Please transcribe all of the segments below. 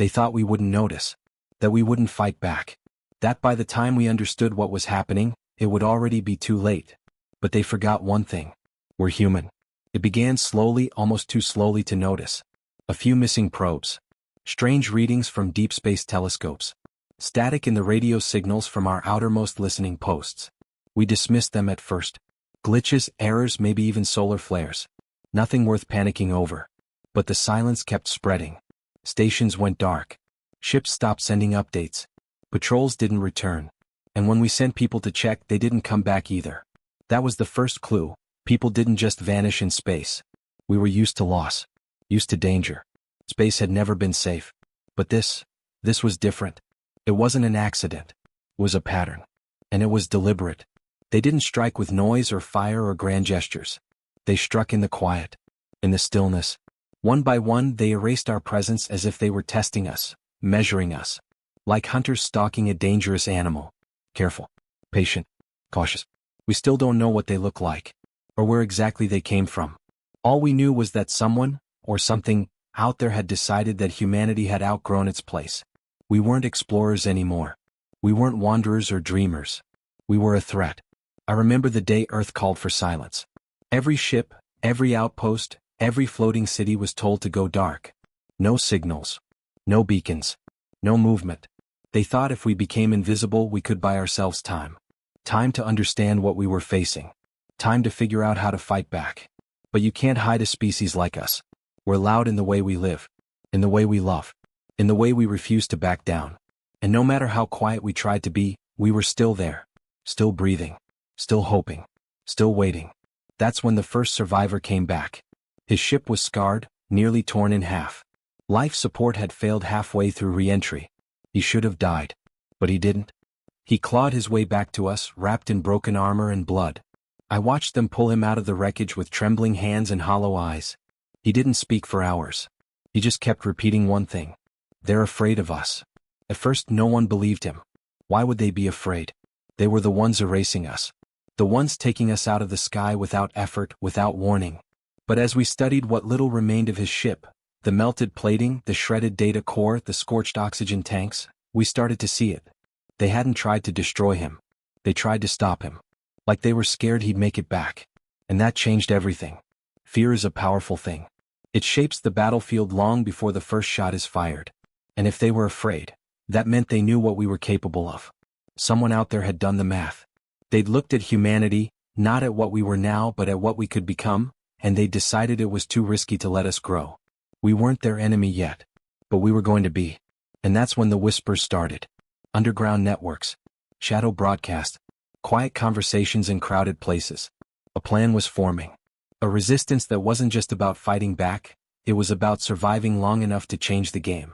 They thought we wouldn't notice, that we wouldn't fight back, that by the time we understood what was happening, it would already be too late. But they forgot one thing. We're human. It began slowly, almost too slowly to notice. A few missing probes. Strange readings from deep space telescopes. Static in the radio signals from our outermost listening posts. We dismissed them at first. Glitches, errors, maybe even solar flares. Nothing worth panicking over. But the silence kept spreading. Stations went dark. Ships stopped sending updates. Patrols didn't return. And when we sent people to check, they didn't come back either. That was the first clue. People didn't just vanish in space. We were used to loss. Used to danger. Space had never been safe. But this was different. It wasn't an accident. It was a pattern. And it was deliberate. They didn't strike with noise or fire or grand gestures. They struck in the quiet. In the stillness. One by one, they erased our presence as if they were testing us, measuring us. Like hunters stalking a dangerous animal. Careful. Patient. Cautious. We still don't know what they look like. Or where exactly they came from. All we knew was that someone, or something, out there had decided that humanity had outgrown its place. We weren't explorers anymore. We weren't wanderers or dreamers. We were a threat. I remember the day Earth called for silence. Every ship, every outpost, every floating city was told to go dark. No signals. No beacons. No movement. They thought if we became invisible we could buy ourselves time. Time to understand what we were facing. Time to figure out how to fight back. But you can't hide a species like us. We're loud in the way we live. In the way we love. In the way we refuse to back down. And no matter how quiet we tried to be, we were still there. Still breathing. Still hoping. Still waiting. That's when the first survivor came back. His ship was scarred, nearly torn in half. Life support had failed halfway through re-entry. He should have died. But he didn't. He clawed his way back to us, wrapped in broken armor and blood. I watched them pull him out of the wreckage with trembling hands and hollow eyes. He didn't speak for hours. He just kept repeating one thing. They're afraid of us. At first no one believed him. Why would they be afraid? They were the ones erasing us. The ones taking us out of the sky without effort, without warning. But as we studied what little remained of his ship, the melted plating, the shredded data core, the scorched oxygen tanks, we started to see it. They hadn't tried to destroy him. They tried to stop him. Like they were scared he'd make it back. And that changed everything. Fear is a powerful thing. It shapes the battlefield long before the first shot is fired. And if they were afraid, that meant they knew what we were capable of. Someone out there had done the math. They'd looked at humanity, not at what we were now but at what we could become, and they'd decided it was too risky to let us grow. We weren't their enemy yet. But we were going to be. And that's when the whispers started. Underground networks. Shadow broadcast. Quiet conversations in crowded places. A plan was forming. A resistance that wasn't just about fighting back, it was about surviving long enough to change the game.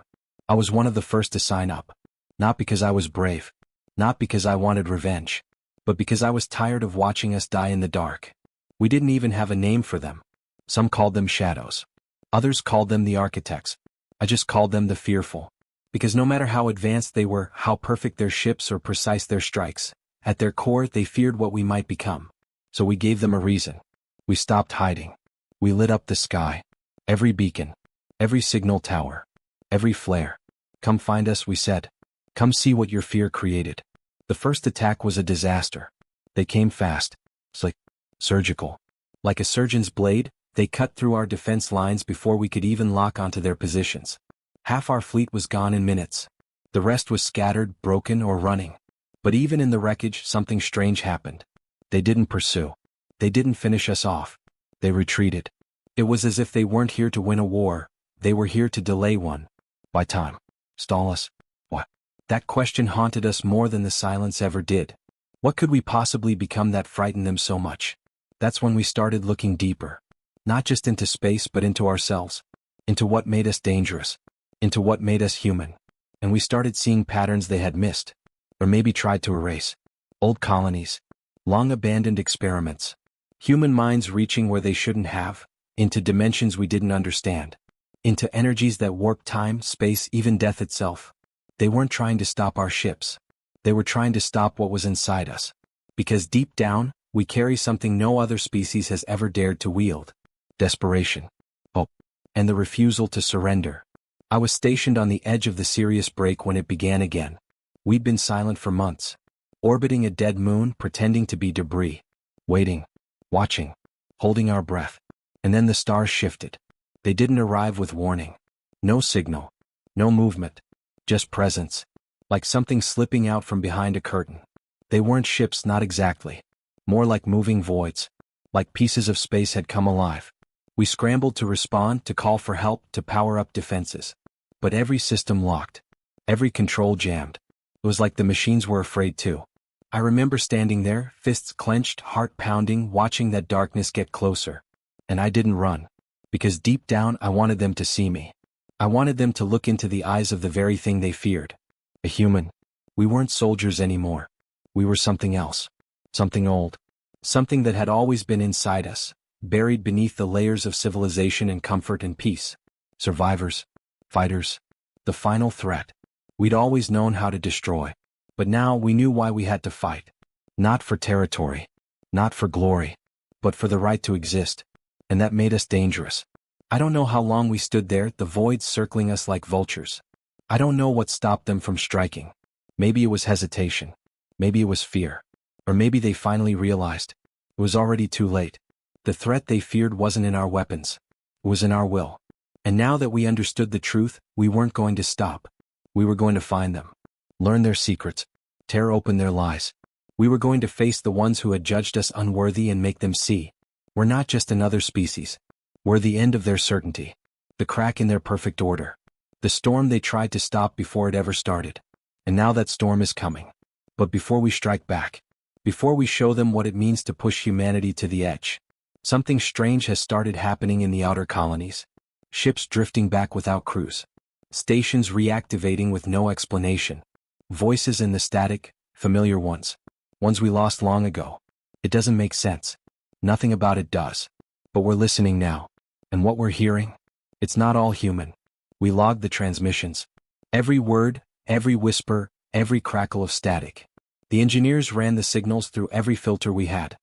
I was one of the first to sign up. Not because I was brave. Not because I wanted revenge. But because I was tired of watching us die in the dark. We didn't even have a name for them. Some called them shadows. Others called them the architects. I just called them the fearful. Because no matter how advanced they were, how perfect their ships or precise their strikes, at their core they feared what we might become. So we gave them a reason. We stopped hiding. We lit up the sky. Every beacon. Every signal tower. Every flare. Come find us, we said. Come see what your fear created. The first attack was a disaster. They came fast. Slick. Surgical. Like a surgeon's blade, they cut through our defense lines before we could even lock onto their positions. Half our fleet was gone in minutes. The rest was scattered, broken, or running. But even in the wreckage, something strange happened. They didn't pursue. They didn't finish us off. They retreated. It was as if they weren't here to win a war. They were here to delay one. By time. Stall us. What? That question haunted us more than the silence ever did. What could we possibly become that frightened them so much? That's when we started looking deeper. Not just into space but into ourselves. Into what made us dangerous. Into what made us human. And we started seeing patterns they had missed. Or maybe tried to erase. Old colonies. Long abandoned experiments. Human minds reaching where they shouldn't have. Into dimensions we didn't understand. Into energies that warped time, space, even death itself. They weren't trying to stop our ships. They were trying to stop what was inside us. Because deep down, we carry something no other species has ever dared to wield. Desperation. Hope. And the refusal to surrender. I was stationed on the edge of the serious break when it began again. We'd been silent for months, orbiting a dead moon, pretending to be debris, waiting, watching, holding our breath. And then the stars shifted. They didn't arrive with warning. No signal, no movement, just presence, like something slipping out from behind a curtain. They weren't ships, not exactly. More like moving voids, like pieces of space had come alive. We scrambled to respond, to call for help, to power up defenses. But every system locked. Every control jammed. It was like the machines were afraid too. I remember standing there, fists clenched, heart pounding, watching that darkness get closer. And I didn't run. Because deep down I wanted them to see me. I wanted them to look into the eyes of the very thing they feared. A human. We weren't soldiers anymore. We were something else. Something old. Something that had always been inside us, buried beneath the layers of civilization and comfort and peace. Survivors. Fighters. The final threat. We'd always known how to destroy. But now we knew why we had to fight. Not for territory. Not for glory. But for the right to exist. And that made us dangerous. I don't know how long we stood there, the voids circling us like vultures. I don't know what stopped them from striking. Maybe it was hesitation. Maybe it was fear. Or maybe they finally realized. It was already too late. The threat they feared wasn't in our weapons. It was in our will. And now that we understood the truth, we weren't going to stop. We were going to find them. Learn their secrets. Tear open their lies. We were going to face the ones who had judged us unworthy and make them see. We're not just another species. We're the end of their certainty. The crack in their perfect order. The storm they tried to stop before it ever started. And now that storm is coming. But before we strike back, before we show them what it means to push humanity to the edge, something strange has started happening in the outer colonies. Ships drifting back without crews. Stations reactivating with no explanation. Voices in the static, familiar ones. Ones we lost long ago. It doesn't make sense. Nothing about it does. But we're listening now. And what we're hearing? It's not all human. We logged the transmissions. Every word, every whisper, every crackle of static. The engineers ran the signals through every filter we had,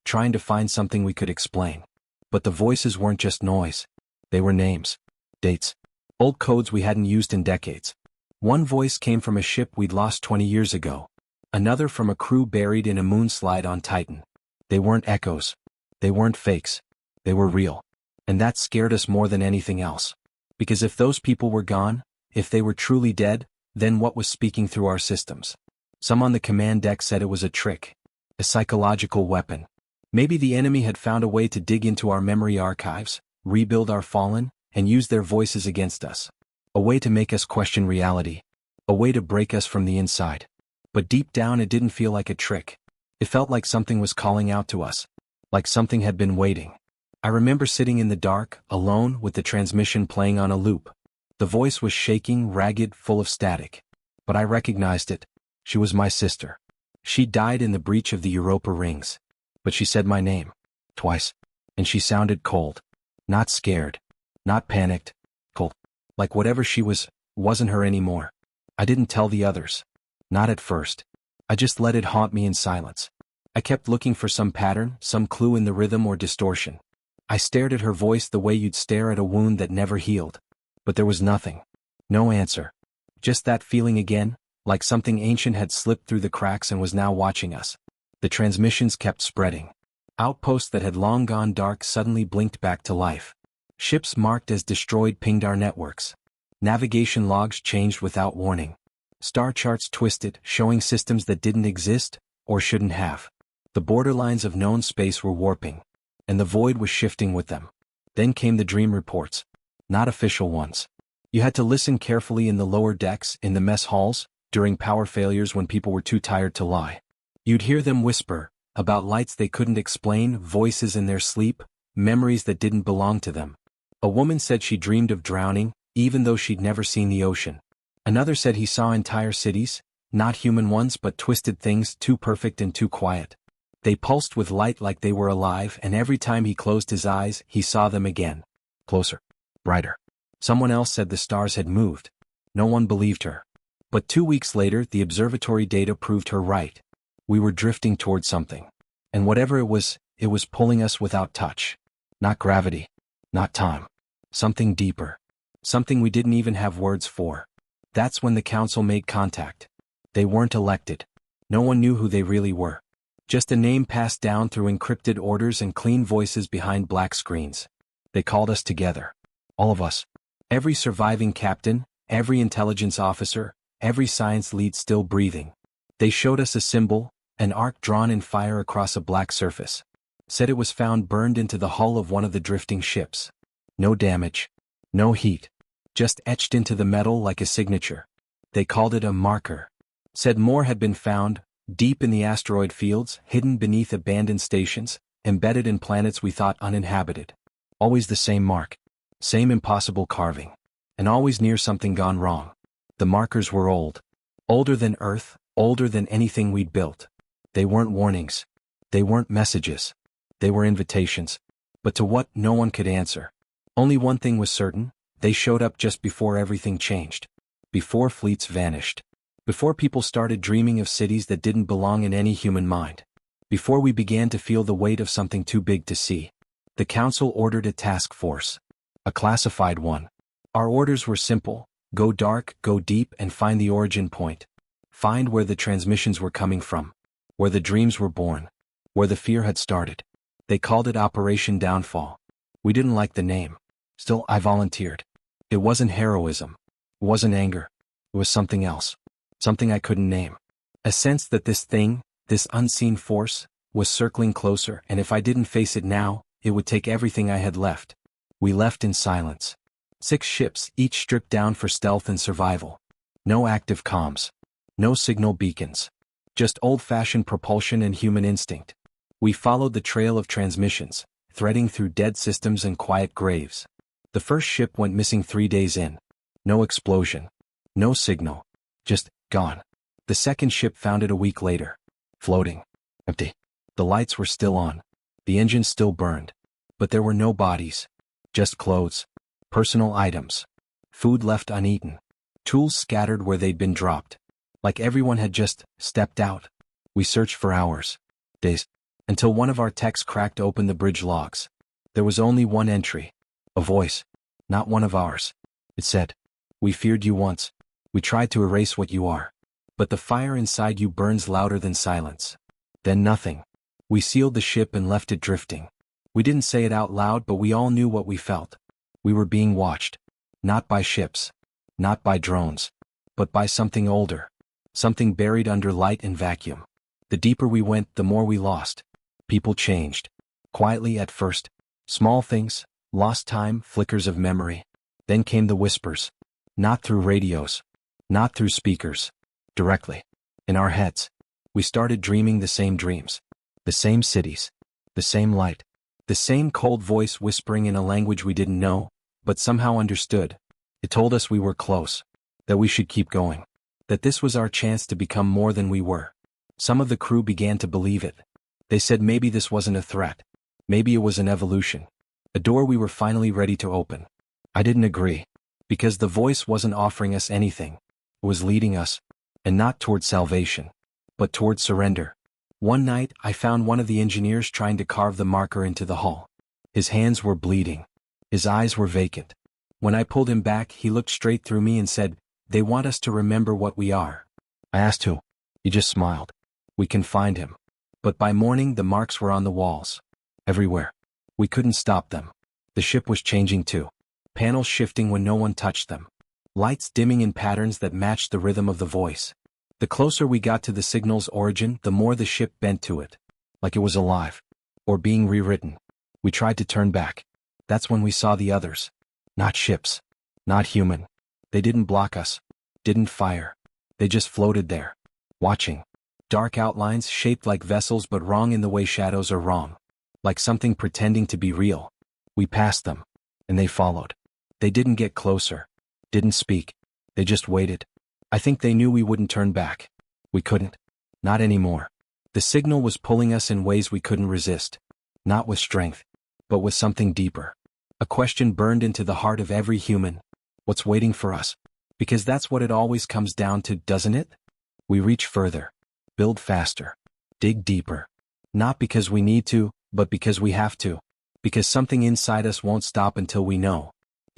trying to find something we could explain. But the voices weren't just noise. They were names, dates, old codes we hadn't used in decades. One voice came from a ship we'd lost 20 years ago. Another from a crew buried in a moonslide on Titan. They weren't echoes. They weren't fakes. They were real. And that scared us more than anything else. Because if those people were gone, if they were truly dead, then what was speaking through our systems? Some on the command deck said it was a trick. A psychological weapon. Maybe the enemy had found a way to dig into our memory archives, rebuild our fallen, and use their voices against us. A way to make us question reality. A way to break us from the inside. But deep down it didn't feel like a trick. It felt like something was calling out to us. Like something had been waiting. I remember sitting in the dark, alone, with the transmission playing on a loop. The voice was shaking, ragged, full of static. But I recognized it. She was my sister. She died in the breach of the Europa rings. But she said my name. Twice. And she sounded cold. Not scared. Not panicked. Cold. Like whatever she was, wasn't her anymore. I didn't tell the others. Not at first. I just let it haunt me in silence. I kept looking for some pattern, some clue in the rhythm or distortion. I stared at her voice the way you'd stare at a wound that never healed. But there was nothing. No answer. Just that feeling again, like something ancient had slipped through the cracks and was now watching us. The transmissions kept spreading. Outposts that had long gone dark suddenly blinked back to life. Ships marked as destroyed pinged our networks. Navigation logs changed without warning. Star charts twisted, showing systems that didn't exist, or shouldn't have. The borderlines of known space were warping. And the void was shifting with them. Then came the dream reports. Not official ones. You had to listen carefully in the lower decks, in the mess halls, during power failures when people were too tired to lie. You'd hear them whisper, about lights they couldn't explain, voices in their sleep, memories that didn't belong to them. A woman said she dreamed of drowning, even though she'd never seen the ocean. Another said he saw entire cities, not human ones but twisted things too perfect and too quiet. They pulsed with light like they were alive, and every time he closed his eyes, he saw them again. Closer. Brighter. Someone else said the stars had moved. No one believed her. But 2 weeks later, the observatory data proved her right. We were drifting toward something. And whatever it was pulling us without touch. Not gravity. Not time. Something deeper. Something we didn't even have words for. That's when the council made contact. They weren't elected. No one knew who they really were. Just a name passed down through encrypted orders and clean voices behind black screens. They called us together. All of us. Every surviving captain, every intelligence officer, every science lead still breathing. They showed us a symbol, an arc drawn in fire across a black surface. Said it was found burned into the hull of one of the drifting ships. No damage. No heat. Just etched into the metal like a signature. They called it a marker. Said more had been found, deep in the asteroid fields, hidden beneath abandoned stations, embedded in planets we thought uninhabited. Always the same mark. Same impossible carving. And always near something gone wrong. The markers were old. Older than Earth, older than anything we'd built. They weren't warnings. They weren't messages. They were invitations. But to what, no one could answer. Only one thing was certain, they showed up just before everything changed. Before fleets vanished. Before people started dreaming of cities that didn't belong in any human mind. Before we began to feel the weight of something too big to see. The council ordered a task force. A classified one. Our orders were simple: go dark, go deep, and find the origin point. Find where the transmissions were coming from. Where the dreams were born. Where the fear had started. They called it Operation Downfall. We didn't like the name. Still, I volunteered. It wasn't heroism. It wasn't anger. It was something else. Something I couldn't name. A sense that this thing, this unseen force, was circling closer, and if I didn't face it now, it would take everything I had left. We left in silence. 6 ships, each stripped down for stealth and survival. No active comms. No signal beacons. Just old-fashioned propulsion and human instinct. We followed the trail of transmissions, threading through dead systems and quiet graves. The first ship went missing 3 days in. No explosion. No signal. Just gone. The second ship found it a week later. Floating. Empty. The lights were still on. The engines still burned. But there were no bodies. Just clothes. Personal items. Food left uneaten. Tools scattered where they'd been dropped. Like everyone had just stepped out. We searched for hours. Days. Until one of our techs cracked open the bridge logs. There was only one entry. A voice. Not one of ours. It said, "We feared you once. We tried to erase what you are. But the fire inside you burns louder than silence." Then nothing. We sealed the ship and left it drifting. We didn't say it out loud, but we all knew what we felt. We were being watched. Not by ships. Not by drones. But by something older. Something buried under light and vacuum. The deeper we went, the more we lost. People changed. Quietly at first. Small things, lost time, flickers of memory. Then came the whispers. Not through radios. Not through speakers. Directly. In our heads. We started dreaming the same dreams. The same cities. The same light. The same cold voice whispering in a language we didn't know, but somehow understood. It told us we were close. That we should keep going. That this was our chance to become more than we were. Some of the crew began to believe it. They said maybe this wasn't a threat. Maybe it was an evolution. A door we were finally ready to open. I didn't agree. Because the voice wasn't offering us anything. It was leading us. And not toward salvation. But toward surrender. One night, I found one of the engineers trying to carve the marker into the hull. His hands were bleeding. His eyes were vacant. When I pulled him back, he looked straight through me and said, "They want us to remember what we are." I asked who. He just smiled. "We can find him." But by morning, the marks were on the walls. Everywhere. We couldn't stop them. The ship was changing too. Panels shifting when no one touched them. Lights dimming in patterns that matched the rhythm of the voice. The closer we got to the signal's origin, the more the ship bent to it. Like it was alive. Or being rewritten. We tried to turn back. That's when we saw the others. Not ships. Not human. They didn't block us. Didn't fire. They just floated there. Watching. Dark outlines shaped like vessels but wrong in the way shadows are wrong. Like something pretending to be real. We passed them. And they followed. They didn't get closer. Didn't speak. They just waited. I think they knew we wouldn't turn back. We couldn't. Not anymore. The signal was pulling us in ways we couldn't resist. Not with strength. But with something deeper. A question burned into the heart of every human. What's waiting for us? Because that's what it always comes down to, doesn't it? We reach further. Build faster. Dig deeper. Not because we need to, but because we have to. Because something inside us won't stop until we know.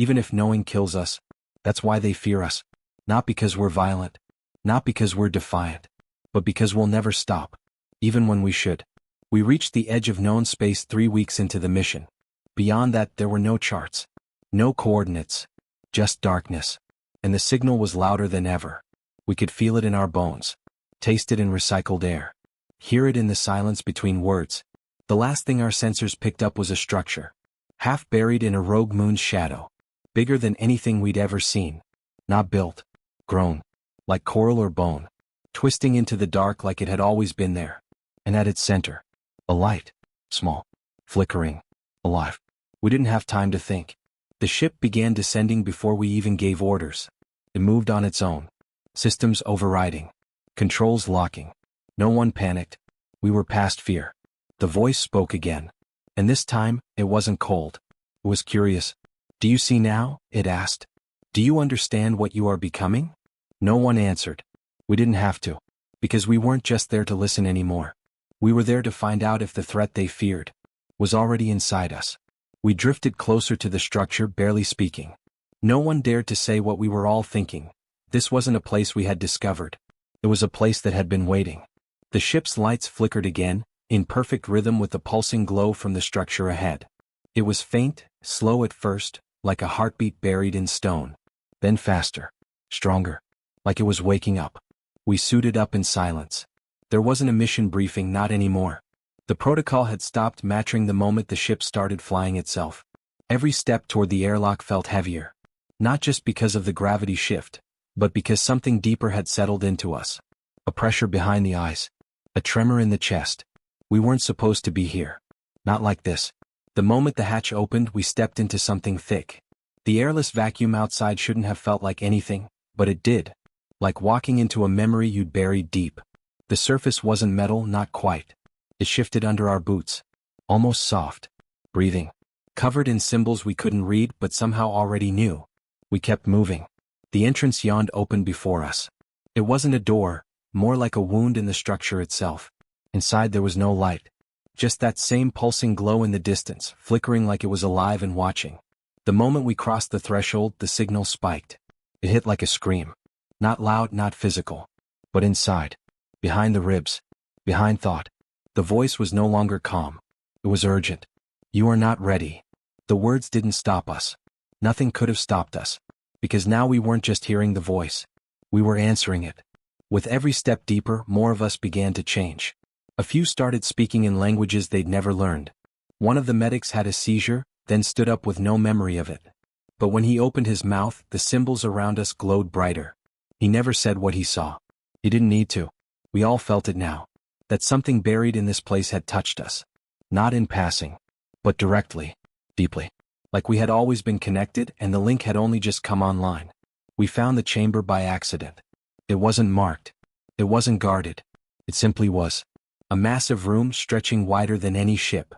Even if knowing kills us, that's why they fear us. Not because we're violent, not because we're defiant, but because we'll never stop, even when we should. We reached the edge of known space 3 weeks into the mission. Beyond that, there were no charts, no coordinates, just darkness. And the signal was louder than ever. We could feel it in our bones, taste it in recycled air, hear it in the silence between words. The last thing our sensors picked up was a structure, half buried in a rogue moon's shadow, bigger than anything we'd ever seen. Not built, grown, like coral or bone, twisting into the dark like it had always been there. And at its center, a light, small, flickering, alive. We didn't have time to think. The ship began descending before we even gave orders. It moved on its own. Systems overriding. Controls locking. No one panicked. We were past fear. The voice spoke again. And this time, it wasn't cold. It was curious. "Do you see now?" it asked. "Do you understand what you are becoming?" No one answered. We didn't have to. Because we weren't just there to listen anymore. We were there to find out if the threat they feared was already inside us. We drifted closer to the structure, barely speaking. No one dared to say what we were all thinking. This wasn't a place we had discovered. It was a place that had been waiting. The ship's lights flickered again, in perfect rhythm with the pulsing glow from the structure ahead. It was faint, slow at first, like a heartbeat buried in stone. Then faster, stronger, like it was waking up. We suited up in silence. There wasn't a mission briefing, not anymore. The protocol had stopped matching the moment the ship started flying itself. Every step toward the airlock felt heavier. Not just because of the gravity shift, but because something deeper had settled into us. A pressure behind the eyes. A tremor in the chest. We weren't supposed to be here. Not like this. The moment the hatch opened, we stepped into something thick. The airless vacuum outside shouldn't have felt like anything, but it did. Like walking into a memory you'd buried deep. The surface wasn't metal, not quite. It shifted under our boots. Almost soft. Breathing. Covered in symbols we couldn't read but somehow already knew. We kept moving. The entrance yawned open before us. It wasn't a door, more like a wound in the structure itself. Inside there was no light. Just that same pulsing glow in the distance, flickering like it was alive and watching. The moment we crossed the threshold, the signal spiked. It hit like a scream. Not loud, not physical. But inside. Behind the ribs. Behind thought. The voice was no longer calm. It was urgent. "You are not ready." The words didn't stop us. Nothing could have stopped us. Because now we weren't just hearing the voice. We were answering it. With every step deeper, more of us began to change. A few started speaking in languages they'd never learned. One of the medics had a seizure, then stood up with no memory of it. But when he opened his mouth, the symbols around us glowed brighter. He never said what he saw. He didn't need to. We all felt it now. That something buried in this place had touched us. Not in passing, but directly, deeply. Like we had always been connected and the link had only just come online. We found the chamber by accident. It wasn't marked. It wasn't guarded. It simply was. A massive room stretching wider than any ship.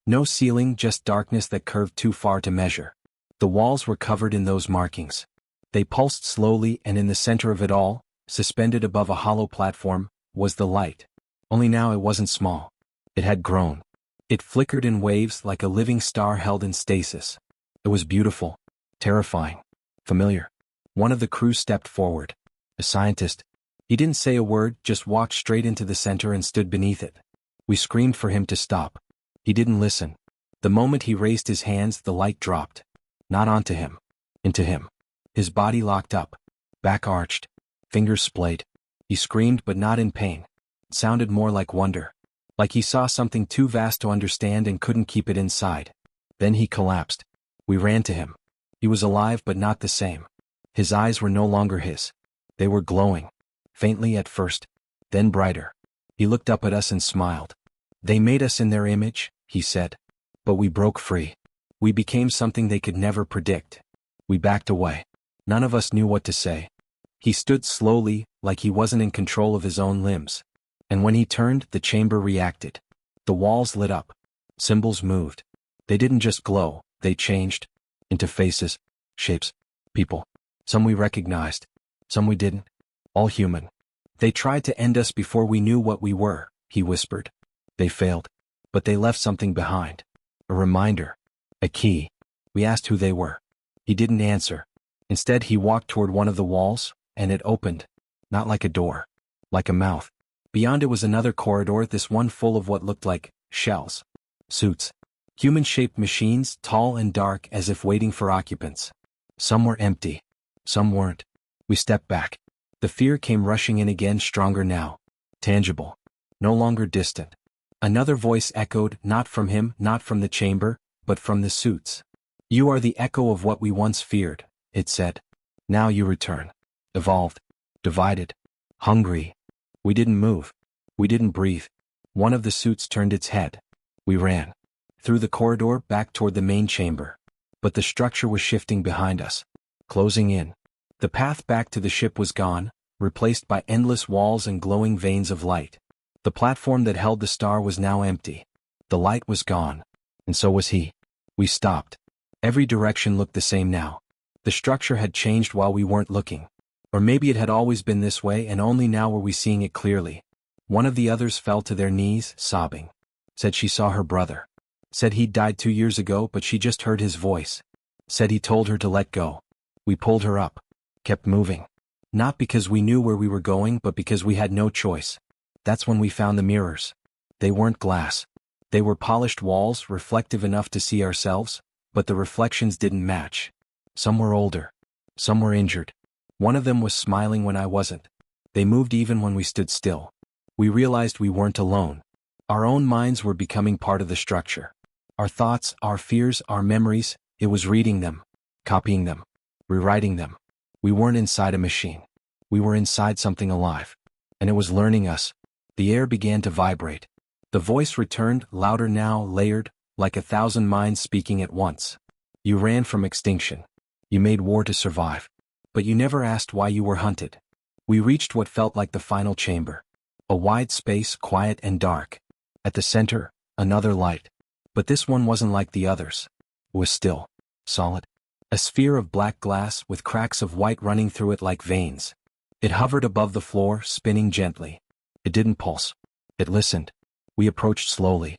No ceiling, just darkness that curved too far to measure. The walls were covered in those markings. They pulsed slowly, and in the center of it all, suspended above a hollow platform, was the light. Only now it wasn't small. It had grown. It flickered in waves like a living star held in stasis. It was beautiful, terrifying, familiar. One of the crew stepped forward. A scientist. He didn't say a word, just walked straight into the center and stood beneath it. We screamed for him to stop. He didn't listen. The moment he raised his hands, the light dropped. Not onto him. Into him. His body locked up. Back arched. Fingers splayed. He screamed, but not in pain. It sounded more like wonder. Like he saw something too vast to understand and couldn't keep it inside. Then he collapsed. We ran to him. He was alive but not the same. His eyes were no longer his. They were glowing. Faintly at first. Then brighter. He looked up at us and smiled. "They made us in their image," he said. "But we broke free. We became something they could never predict." We backed away. None of us knew what to say. He stood slowly, like he wasn't in control of his own limbs. And when he turned, the chamber reacted. The walls lit up. Symbols moved. They didn't just glow, they changed. Into faces, shapes, people. Some we recognized. Some we didn't. All human. "They tried to end us before we knew what we were," he whispered. "They failed. But they left something behind. A reminder. A key." We asked who they were. He didn't answer. Instead, he walked toward one of the walls, and it opened. Not like a door. Like a mouth. Beyond it was another corridor, this one full of what looked like shells. Suits. Human-shaped machines, tall and dark as if waiting for occupants. Some were empty. Some weren't. We stepped back. The fear came rushing in again, stronger now. Tangible. No longer distant. Another voice echoed, not from him, not from the chamber, but from the suits. "You are the echo of what we once feared," it said. "Now you return. Evolved. Divided. Hungry." We didn't move. We didn't breathe. One of the suits turned its head. We ran. Through the corridor, back toward the main chamber. But the structure was shifting behind us. Closing in. The path back to the ship was gone, replaced by endless walls and glowing veins of light. The platform that held the star was now empty. The light was gone. And so was he. We stopped. Every direction looked the same now. The structure had changed while we weren't looking. Or maybe it had always been this way and only now were we seeing it clearly. One of the others fell to their knees, sobbing. Said she saw her brother. Said he'd died 2 years ago, but she just heard his voice. Said he told her to let go. We pulled her up. Kept moving. Not because we knew where we were going, but because we had no choice. That's when we found the mirrors. They weren't glass. They were polished walls, reflective enough to see ourselves, but the reflections didn't match. Some were older. Some were injured. One of them was smiling when I wasn't. They moved even when we stood still. We realized we weren't alone. Our own minds were becoming part of the structure. Our thoughts, our fears, our memories, it was reading them, copying them, rewriting them. We weren't inside a machine. We were inside something alive. And it was learning us. The air began to vibrate. The voice returned, louder now, layered, like 1,000 minds speaking at once. "You ran from extinction. You made war to survive. But you never asked why you were hunted." We reached what felt like the final chamber. A wide space, quiet and dark. At the center, another light. But this one wasn't like the others. It was still. Solid. A sphere of black glass with cracks of white running through it like veins. It hovered above the floor, spinning gently. It didn't pulse. It listened. We approached slowly.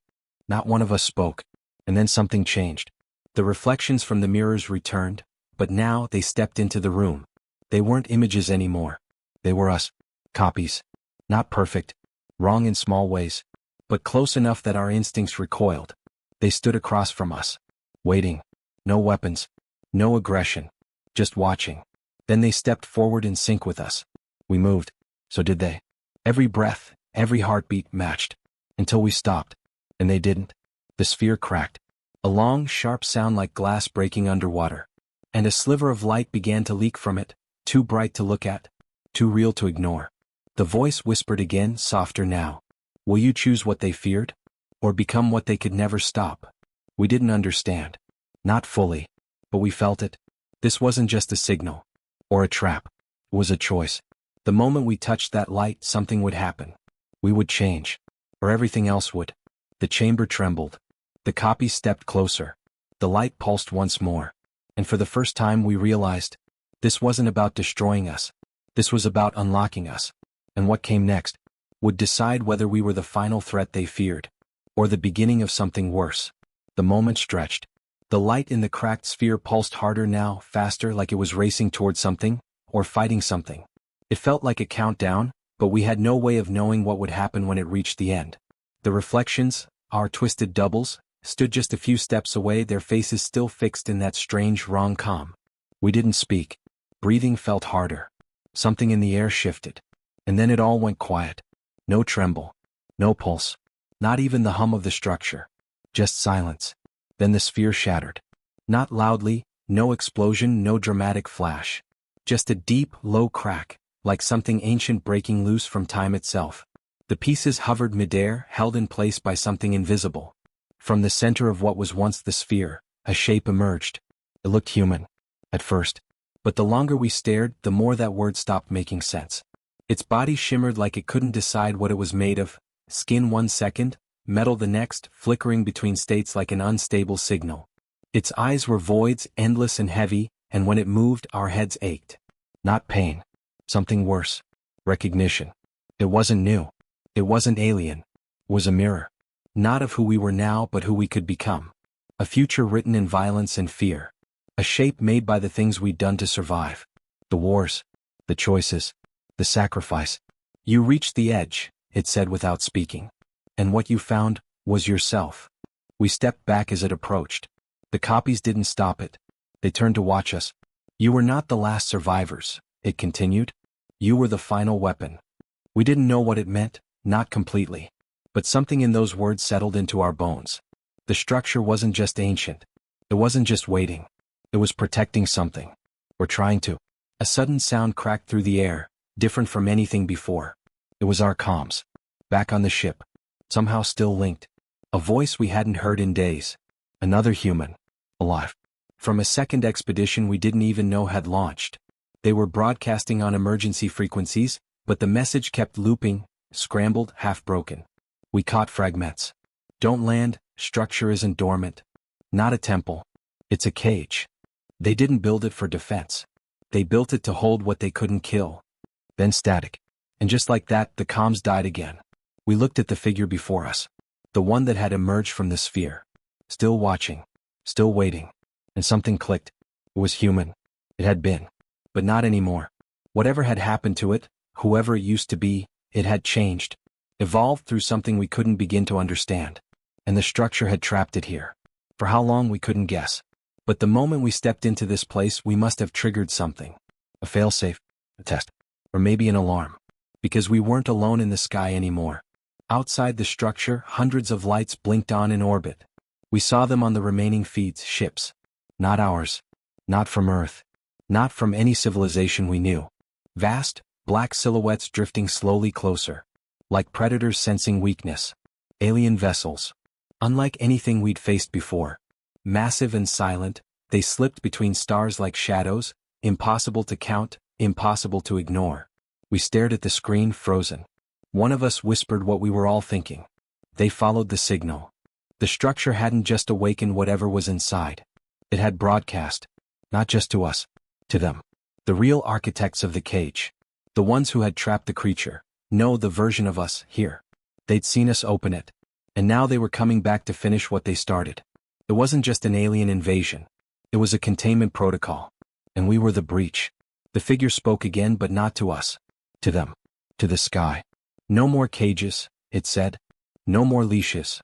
Not one of us spoke. And then something changed. The reflections from the mirrors returned, but now they stepped into the room. They weren't images anymore. They were us. Copies. Not perfect. Wrong in small ways. But close enough that our instincts recoiled. They stood across from us. Waiting. No weapons. No aggression. Just watching. Then they stepped forward in sync with us. We moved. So did they. Every breath, every heartbeat matched. Until we stopped. And they didn't. The sphere cracked. A long, sharp sound like glass breaking underwater. And a sliver of light began to leak from it, too bright to look at, too real to ignore. The voice whispered again, softer now. "Will you choose what they feared? Or become what they could never stop?" We didn't understand. Not fully. But we felt it. This wasn't just a signal. Or a trap. It was a choice. The moment we touched that light, something would happen. We would change. Or everything else would. The chamber trembled. The copy stepped closer. The light pulsed once more. And for the first time we realized, this wasn't about destroying us. This was about unlocking us. And what came next would decide whether we were the final threat they feared, or the beginning of something worse. The moment stretched. The light in the cracked sphere pulsed harder now, faster, like it was racing toward something, or fighting something. It felt like a countdown, but we had no way of knowing what would happen when it reached the end. The reflections, our twisted doubles, stood just a few steps away, their faces still fixed in that strange, wrong calm. We didn't speak. Breathing felt harder. Something in the air shifted. And then it all went quiet. No tremble. No pulse. Not even the hum of the structure. Just silence. Then the sphere shattered. Not loudly, no explosion, no dramatic flash. Just a deep, low crack, like something ancient breaking loose from time itself. The pieces hovered midair, held in place by something invisible. From the center of what was once the sphere, a shape emerged. It looked human. At first. But the longer we stared, the more that word stopped making sense. Its body shimmered like it couldn't decide what it was made of. Skin 1 second, metal the next, flickering between states like an unstable signal. Its eyes were voids, endless and heavy, and when it moved, our heads ached. Not pain. Something worse. Recognition. It wasn't new. It wasn't alien. It was a mirror. Not of who we were now, but who we could become. A future written in violence and fear. A shape made by the things we'd done to survive. The wars. The choices. The sacrifice. You reached the edge, it said without speaking. And what you found was yourself. We stepped back as it approached. The copies didn't stop it. They turned to watch us. You were not the last survivors, it continued. You were the final weapon. We didn't know what it meant, not completely. But something in those words settled into our bones. The structure wasn't just ancient. It wasn't just waiting. It was protecting something. Or trying to. A sudden sound cracked through the air, different from anything before. It was our comms. Back on the ship. Somehow still linked. A voice we hadn't heard in days. Another human. Alive. From a second expedition we didn't even know had launched. They were broadcasting on emergency frequencies, but the message kept looping, scrambled, half-broken. We caught fragments. Don't land, structure isn't dormant. Not a temple. It's a cage. They didn't build it for defense. They built it to hold what they couldn't kill. Then static. And just like that, the comms died again. We looked at the figure before us. The one that had emerged from the sphere. Still watching. Still waiting. And something clicked. It was human. It had been. But not anymore. Whatever had happened to it, whoever it used to be, it had changed. Evolved through something we couldn't begin to understand. And the structure had trapped it here. For how long we couldn't guess. But the moment we stepped into this place we must have triggered something. A failsafe. A test. Or maybe an alarm. Because we weren't alone in the sky anymore. Outside the structure, hundreds of lights blinked on in orbit. We saw them on the remaining feeds, ships. Not ours. Not from Earth. Not from any civilization we knew. Vast, black silhouettes drifting slowly closer. Like predators sensing weakness. Alien vessels. Unlike anything we'd faced before. Massive and silent, they slipped between stars like shadows, impossible to count, impossible to ignore. We stared at the screen, frozen. One of us whispered what we were all thinking. They followed the signal. The structure hadn't just awakened whatever was inside. It had broadcast. Not just to us. To them. The real architects of the cage. The ones who had trapped the creature. No, the version of us, here. They'd seen us open it. And now they were coming back to finish what they started. It wasn't just an alien invasion. It was a containment protocol. And we were the breach. The figure spoke again, but not to us. To them. To the sky. No more cages, it said. No more leashes.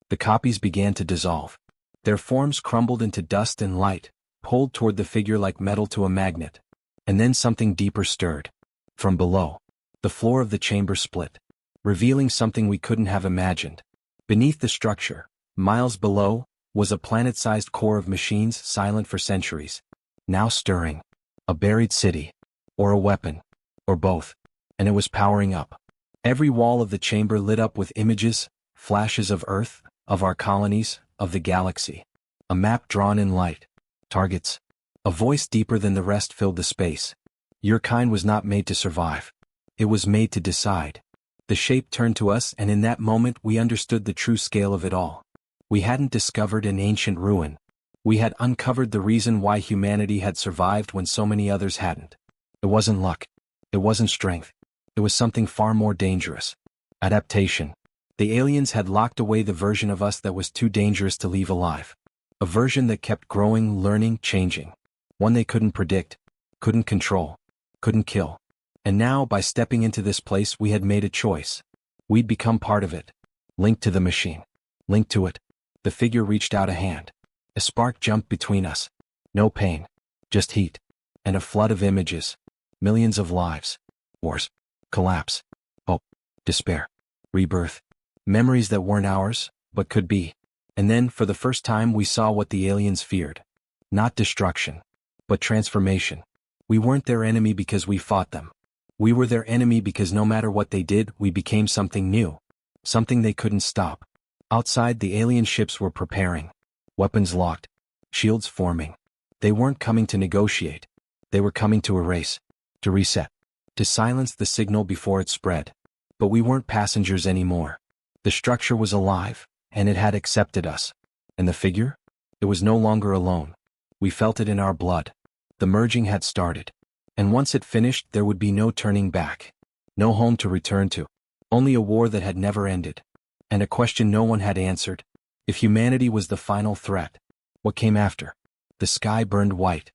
The copies began to dissolve. Their forms crumbled into dust and light, pulled toward the figure like metal to a magnet. And then something deeper stirred. From below. The floor of the chamber split. Revealing something we couldn't have imagined. Beneath the structure, miles below, was a planet-sized core of machines silent for centuries. Now stirring. A buried city. Or a weapon. Or both. And it was powering up. Every wall of the chamber lit up with images, flashes of Earth, of our colonies, of the galaxy. A map drawn in light. Targets. A voice deeper than the rest filled the space. Your kind was not made to survive. It was made to decide. The shape turned to us, and in that moment we understood the true scale of it all. We hadn't discovered an ancient ruin. We had uncovered the reason why humanity had survived when so many others hadn't. It wasn't luck. It wasn't strength. It was something far more dangerous. Adaptation. The aliens had locked away the version of us that was too dangerous to leave alive. A version that kept growing, learning, changing. One they couldn't predict, couldn't control, couldn't kill. And now, by stepping into this place, we had made a choice. We'd become part of it. Linked to the machine. Linked to it. The figure reached out a hand. A spark jumped between us. No pain. Just heat. And a flood of images. Millions of lives. Wars. Collapse. Hope. Despair. Rebirth. Memories that weren't ours, but could be. And then, for the first time, we saw what the aliens feared. Not destruction. But transformation. We weren't their enemy because we fought them. We were their enemy because no matter what they did, we became something new. Something they couldn't stop. Outside, the alien ships were preparing. Weapons locked. Shields forming. They weren't coming to negotiate. They were coming to erase. To reset. To silence the signal before it spread. But we weren't passengers anymore. The structure was alive, and it had accepted us. And the figure? It was no longer alone. We felt it in our blood. The merging had started. And once it finished, there would be no turning back. No home to return to. Only a war that had never ended. And a question no one had answered. If humanity was the final threat, what came after? The sky burned white.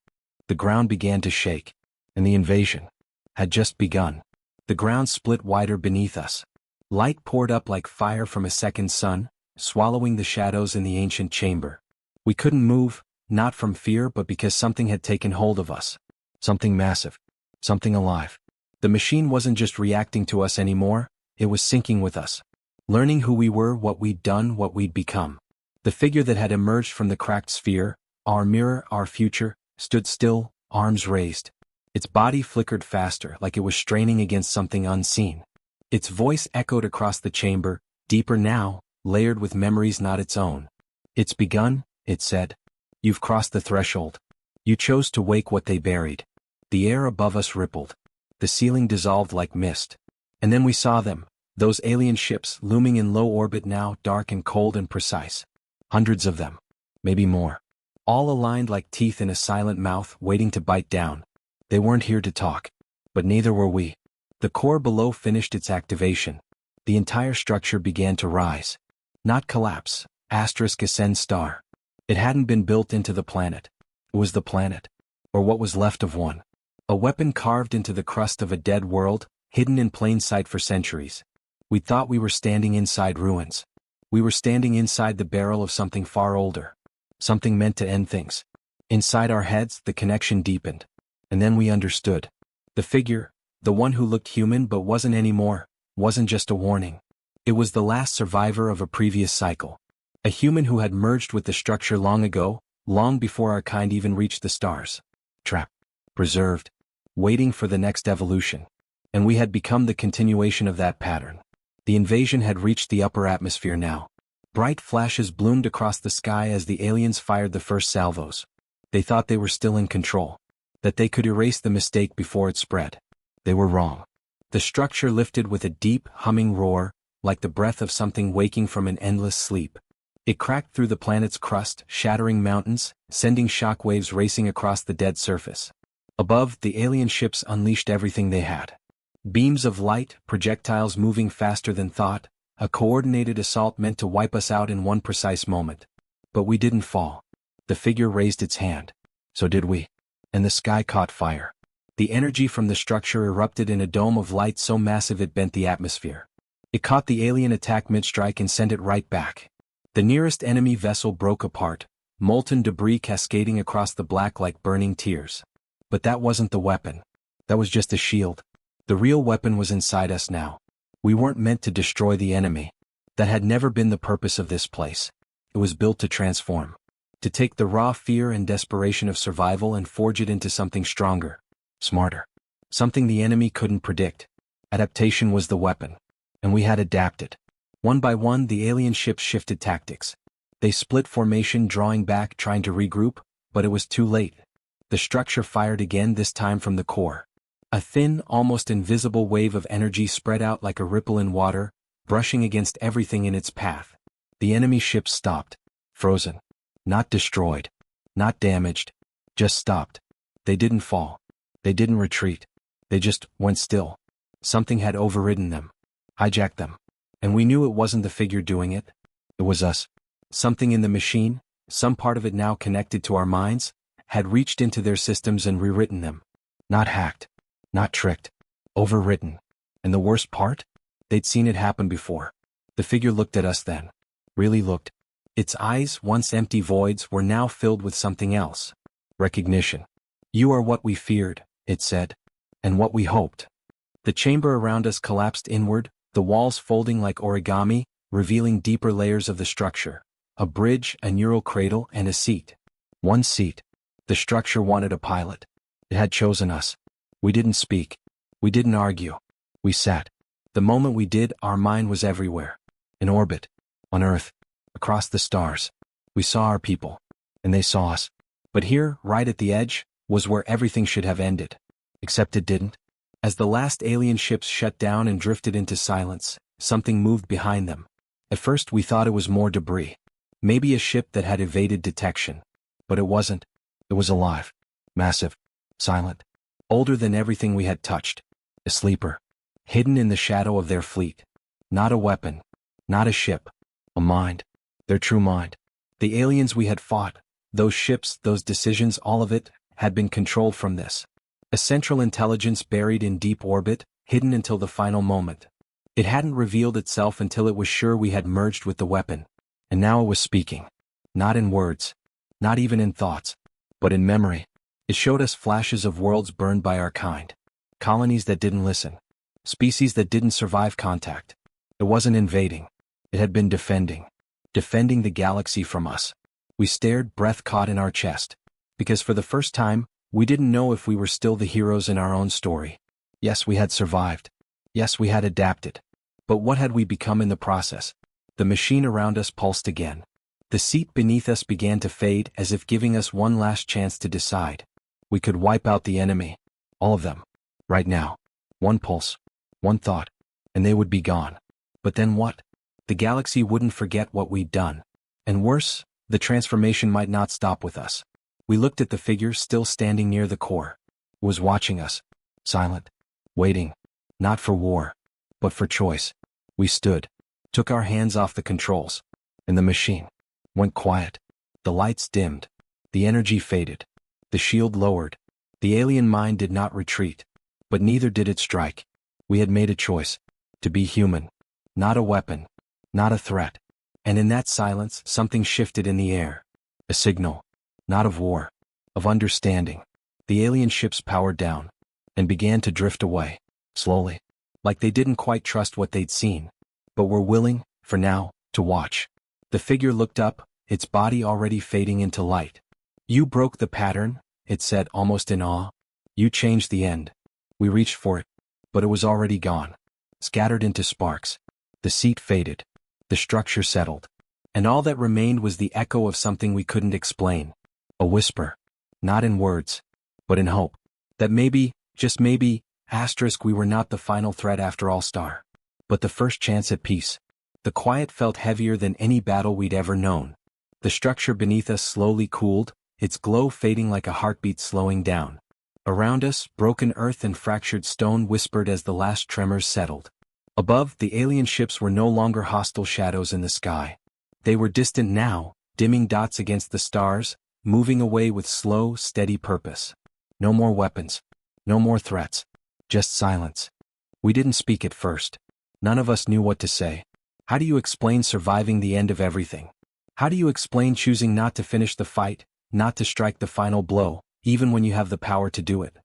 The ground began to shake. And the invasion had just begun. The ground split wider beneath us. Light poured up like fire from a second sun, swallowing the shadows in the ancient chamber. We couldn't move, not from fear but because something had taken hold of us. Something massive. Something alive. The machine wasn't just reacting to us anymore, it was syncing with us. Learning who we were, what we'd done, what we'd become. The figure that had emerged from the cracked sphere, our mirror, our future, stood still, arms raised. Its body flickered faster, like it was straining against something unseen. Its voice echoed across the chamber, deeper now, layered with memories not its own. "It's begun," it said. "You've crossed the threshold. You chose to wake what they buried." The air above us rippled. The ceiling dissolved like mist. And then we saw them, those alien ships looming in low orbit now, dark and cold and precise. Hundreds of them. Maybe more. All aligned like teeth in a silent mouth, waiting to bite down. They weren't here to talk. But neither were we. The core below finished its activation. The entire structure began to rise. Not collapse. Ascend star. It hadn't been built into the planet. It was the planet. Or what was left of one. A weapon carved into the crust of a dead world, hidden in plain sight for centuries. We thought we were standing inside ruins. We were standing inside the barrel of something far older. Something meant to end things. Inside our heads, the connection deepened. And then we understood. The figure, the one who looked human but wasn't anymore, wasn't just a warning. It was the last survivor of a previous cycle. A human who had merged with the structure long ago, long before our kind even reached the stars. Trapped. Preserved. Waiting for the next evolution. And we had become the continuation of that pattern. The invasion had reached the upper atmosphere now. Bright flashes bloomed across the sky as the aliens fired the first salvos. They thought they were still in control. That they could erase the mistake before it spread. They were wrong. The structure lifted with a deep, humming roar, like the breath of something waking from an endless sleep. It cracked through the planet's crust, shattering mountains, sending shockwaves racing across the dead surface. Above, the alien ships unleashed everything they had. Beams of light, projectiles moving faster than thought, a coordinated assault meant to wipe us out in one precise moment. But we didn't fall. The figure raised its hand. So did we. And the sky caught fire. The energy from the structure erupted in a dome of light so massive it bent the atmosphere. It caught the alien attack mid-strike and sent it right back. The nearest enemy vessel broke apart, molten debris cascading across the black like burning tears. But that wasn't the weapon. That was just a shield. The real weapon was inside us now. We weren't meant to destroy the enemy. That had never been the purpose of this place. It was built to transform. To take the raw fear and desperation of survival and forge it into something stronger. Smarter. Something the enemy couldn't predict. Adaptation was the weapon. And we had adapted. One by one, the alien ships shifted tactics. They split formation, drawing back, trying to regroup, but it was too late. The structure fired again, this time from the core. A thin, almost invisible wave of energy spread out like a ripple in water, brushing against everything in its path. The enemy ships stopped. Frozen. Not destroyed. Not damaged. Just stopped. They didn't fall. They didn't retreat. They just went still. Something had overridden them. Hijacked them. And we knew it wasn't the figure doing it. It was us. Something in the machine, some part of it now connected to our minds, had reached into their systems and rewritten them. Not hacked. Not tricked. Overwritten. And the worst part? They'd seen it happen before. The figure looked at us then. Really looked. Its eyes, once empty voids, were now filled with something else. Recognition. "You are what we feared," it said. "And what we hoped." The chamber around us collapsed inward, the walls folding like origami, revealing deeper layers of the structure. A bridge, a neural cradle, and a seat. One seat. The structure wanted a pilot. It had chosen us. We didn't speak. We didn't argue. We sat. The moment we did, our mind was everywhere. In orbit. On Earth. Across the stars. We saw our people. And they saw us. But here, right at the edge, was where everything should have ended. Except it didn't. As the last alien ships shut down and drifted into silence, something moved behind them. At first we thought it was more debris. Maybe a ship that had evaded detection. But it wasn't. It was alive. Massive. Silent. Older than everything we had touched. A sleeper. Hidden in the shadow of their fleet. Not a weapon. Not a ship. A mind. Their true mind. The aliens we had fought. Those ships, those decisions, all of it, had been controlled from this. A central intelligence buried in deep orbit, hidden until the final moment. It hadn't revealed itself until it was sure we had merged with the weapon. And now it was speaking. Not in words. Not even in thoughts. But in memory. It showed us flashes of worlds burned by our kind. Colonies that didn't listen. Species that didn't survive contact. It wasn't invading. It had been defending. Defending the galaxy from us. We stared, breath caught in our chest. Because for the first time, we didn't know if we were still the heroes in our own story. Yes, we had survived. Yes, we had adapted. But what had we become in the process? The machine around us pulsed again. The seat beneath us began to fade, as if giving us one last chance to decide. We could wipe out the enemy. All of them. Right now. One pulse. One thought. And they would be gone. But then what? The galaxy wouldn't forget what we'd done. And worse, the transformation might not stop with us. We looked at the figure still standing near the core. It was watching us. Silent. Waiting. Not for war. But for choice. We stood. Took our hands off the controls. And the machine went quiet. The lights dimmed. The energy faded. The shield lowered. The alien mind did not retreat. But neither did it strike. We had made a choice. To be human. Not a weapon. Not a threat. And in that silence, something shifted in the air. A signal. Not of war. Of understanding. The alien ships powered down. And began to drift away. Slowly. Like they didn't quite trust what they'd seen. But were willing, for now, to watch. The figure looked up, its body already fading into light. You broke the pattern, it said almost in awe. You changed the end. We reached for it. But it was already gone. Scattered into sparks. The seat faded. The structure settled. And all that remained was the echo of something we couldn't explain. A whisper. Not in words. But in hope. That maybe, just maybe, we were not the final threat after all. But the first chance at peace. The quiet felt heavier than any battle we'd ever known. The structure beneath us slowly cooled, its glow fading like a heartbeat slowing down. Around us, broken earth and fractured stone whispered as the last tremors settled. Above, the alien ships were no longer hostile shadows in the sky. They were distant now, dimming dots against the stars, moving away with slow, steady purpose. No more weapons. No more threats. Just silence. We didn't speak at first. None of us knew what to say. How do you explain surviving the end of everything? How do you explain choosing not to finish the fight, not to strike the final blow, even when you have the power to do it?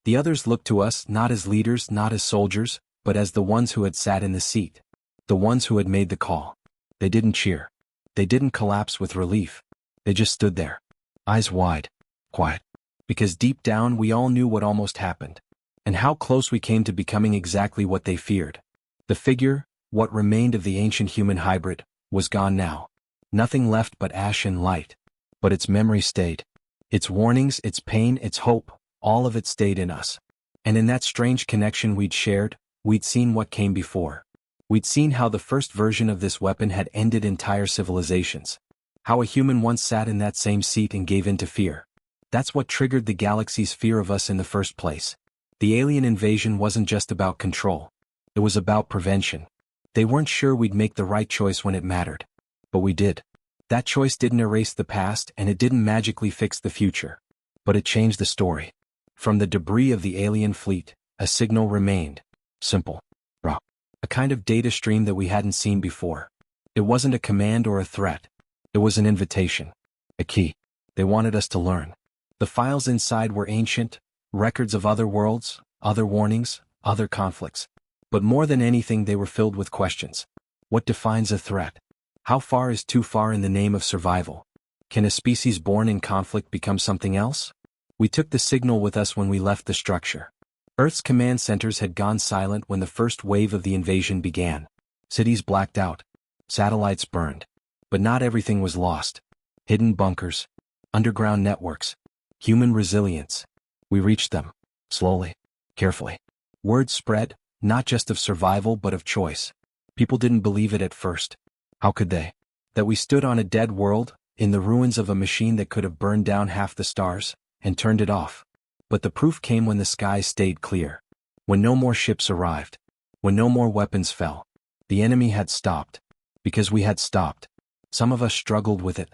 The others looked to us not as leaders, not as soldiers, but as the ones who had sat in the seat. The ones who had made the call. They didn't cheer. They didn't collapse with relief. They just stood there. Eyes wide. Quiet. Because deep down we all knew what almost happened. And how close we came to becoming exactly what they feared. The figure, what remained of the ancient human hybrid, was gone now. Nothing left but ash and light. But its memory stayed. Its warnings, its pain, its hope, all of it stayed in us. And in that strange connection we'd shared, we'd seen what came before. We'd seen how the first version of this weapon had ended entire civilizations. How a human once sat in that same seat and gave in to fear. That's what triggered the galaxy's fear of us in the first place. The alien invasion wasn't just about control. It was about prevention. They weren't sure we'd make the right choice when it mattered. But we did. That choice didn't erase the past and it didn't magically fix the future. But it changed the story. From the debris of the alien fleet, a signal remained. Simple. Raw. A kind of data stream that we hadn't seen before. It wasn't a command or a threat. It was an invitation. A key. They wanted us to learn. The files inside were ancient, records of other worlds, other warnings, other conflicts. But more than anything they were filled with questions. What defines a threat? How far is too far in the name of survival? Can a species born in conflict become something else? We took the signal with us when we left the structure. Earth's command centers had gone silent when the first wave of the invasion began. Cities blacked out. Satellites burned. But not everything was lost. Hidden bunkers. Underground networks. Human resilience. We reached them. Slowly. Carefully. Word spread. Not just of survival but of choice. People didn't believe it at first. How could they? That we stood on a dead world, in the ruins of a machine that could have burned down half the stars, and turned it off. But the proof came when the skies stayed clear. When no more ships arrived. When no more weapons fell. The enemy had stopped. Because we had stopped. Some of us struggled with it.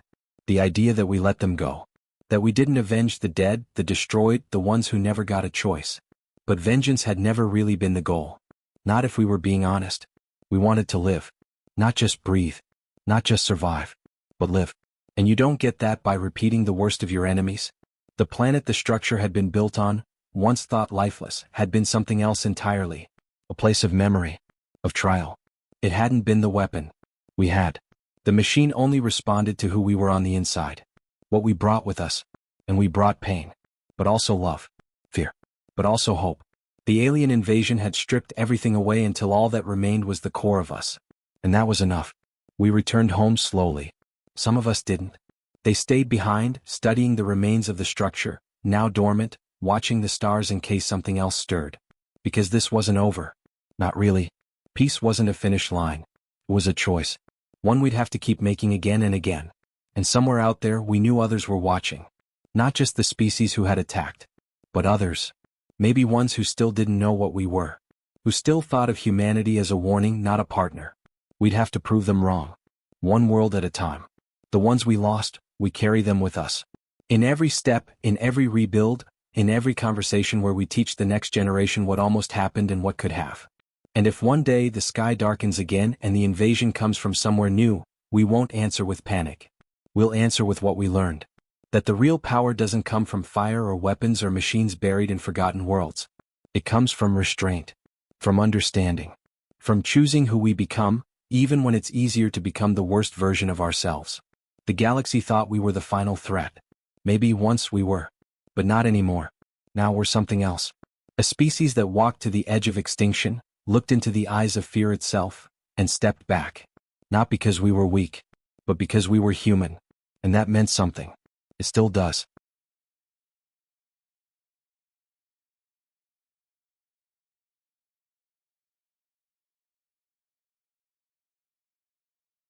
The idea that we let them go. That we didn't avenge the dead, the destroyed, the ones who never got a choice. But vengeance had never really been the goal. Not if we were being honest. We wanted to live. Not just breathe. Not just survive. But live. And you don't get that by repeating the worst of your enemies. The planet the structure had been built on, once thought lifeless, had been something else entirely. A place of memory. Of trial. It hadn't been the weapon. We had. The machine only responded to who we were on the inside. What we brought with us. And we brought pain. But also love. Fear. But also hope. The alien invasion had stripped everything away until all that remained was the core of us. And that was enough. We returned home slowly. Some of us didn't. They stayed behind, studying the remains of the structure, now dormant, watching the stars in case something else stirred. Because this wasn't over. Not really. Peace wasn't a finish line. It was a choice. One we'd have to keep making again and again. And somewhere out there we knew others were watching. Not just the species who had attacked. But others. Maybe ones who still didn't know what we were. Who still thought of humanity as a warning, not a partner. We'd have to prove them wrong. One world at a time. The ones we lost, we carry them with us. In every step, in every rebuild, in every conversation where we teach the next generation what almost happened and what could have. And if one day the sky darkens again and the invasion comes from somewhere new, we won't answer with panic. We'll answer with what we learned. That the real power doesn't come from fire or weapons or machines buried in forgotten worlds. It comes from restraint. From understanding. From choosing who we become, even when it's easier to become the worst version of ourselves. The galaxy thought we were the final threat. Maybe once we were. But not anymore. Now we're something else. A species that walked to the edge of extinction, looked into the eyes of fear itself, and stepped back. Not because we were weak, but because we were human. And that meant something. It still does.